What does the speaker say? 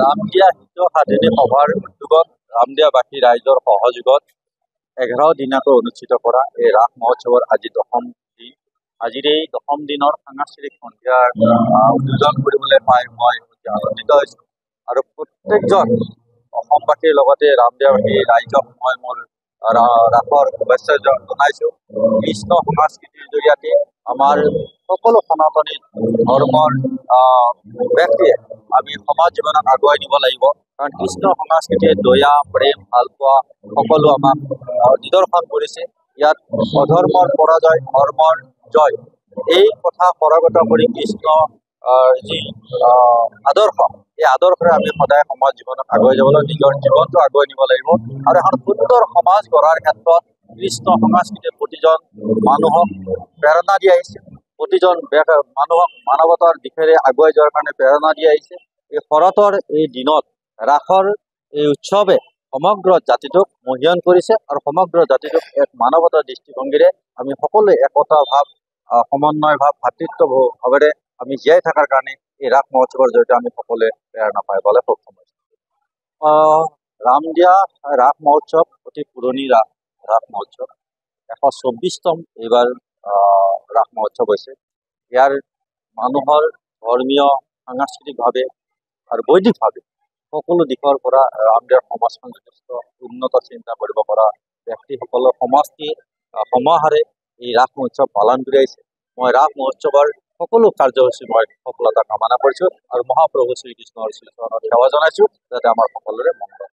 ৰামদিয়া হিন্দু সাধিনী সভাৰ উদ্যোগত ৰামদিয়াবাসী ৰাইজৰ সহযোগত 11 দিনাকৈ অনুষ্ঠিত কৰা এই ৰাস মহোৎসৱৰ আজি দশম দিন। আজিৰ এই দশম দিনৰ সাংস্কৃতিক সন্ধিয়াৰ উদ্বোধন কৰিবলৈ পাই মই আনন্দিত হৈছোঁ আৰু প্ৰত্যেকজন অসমবাসীৰ লগতে ৰামদিয়াবাসী ৰাইজক মই মোৰ ৰাসৰ শুভেচ্ছা জনাইছোঁ। কৃষ্ণ সংস্কৃতিৰ জৰিয়তে আমাৰ সকলো সনাতনী ধৰ্মৰ ব্যক্তিয়ে আমি সমাজ জীৱনত আগুৱাই নিব লাগিব, কাৰণ কৃষ্ণ সংস্কৃতিয়ে দয়া প্ৰেম ভালপোৱা সকলো আমাক নিদৰ্শন কৰিছে। ইয়াত অধৰ্মৰ পৰাজয় ধৰ্মৰ জয় এই কথা পৰাগত কৰি কৃষ্ণ যি আদৰ্শ, এই আদৰ্শৰে আমি সদায় সমাজ জীৱনত আগুৱাই যাব লাগিব, নিজৰ জীৱনটো আগুৱাই নিব লাগিব আৰু এখন সুন্দৰ সমাজ গঢ়াৰ ক্ষেত্ৰত কৃষ্ণ সংস্কৃতিয়ে প্ৰতিজন মানুহক প্ৰেৰণা দি আহিছে, প্ৰতিজন মানুহক মানৱতাৰ দিশেৰে আগুৱাই যোৱাৰ কাৰণে প্ৰেৰণা দি আহিছে। এই শৰতৰ এই দিনত ৰাসৰ এই উৎসৱে সমগ্ৰ জাতিটোক মহীয়ন কৰিছে আৰু সমগ্ৰ জাতিটোক এক মানৱতাৰ দৃষ্টিভংগীৰে আমি সকলোৱে একতা ভাৱ, সমন্বয় ভাৱ, ভাতৃত্ব ভাৱেৰে আমি জীয়াই থকাৰ কাৰণে এই ৰাস মহোৎসৱৰ জৰিয়তে আমি সকলোৱে প্ৰেৰণা পাবলৈ সক্ষম হৈছোঁ। ৰামদিয়া ৰাস মহোৎসৱ অতি পুৰণি ৰাস মহোৎসৱ, 124তম এইবাৰ ৰাস মহোৎসৱ হৈছে। ইয়াৰ মানুহৰ ধৰ্মীয় সাংস্কৃতিকভাৱে আৰু বৈদিকভাৱে সকলো দিশৰ পৰা ৰামদিয়াৰ সমাজখন যথেষ্ট উন্নত চিন্তা কৰিব পৰা ব্যক্তিসকলৰ সমাহাৰে এই ৰাস মহোৎসৱ পালন কৰি আহিছে। মই ৰাস মহোৎসৱৰ সকলো কাৰ্যসূচী মই সফলতা কামনা কৰিছোঁ আৰু মহাপ্ৰভু শ্ৰীকৃষ্ণৰ শ্ৰীচৰণত সেৱা জনাইছোঁ যাতে আমাৰ সকলোৰে মংগল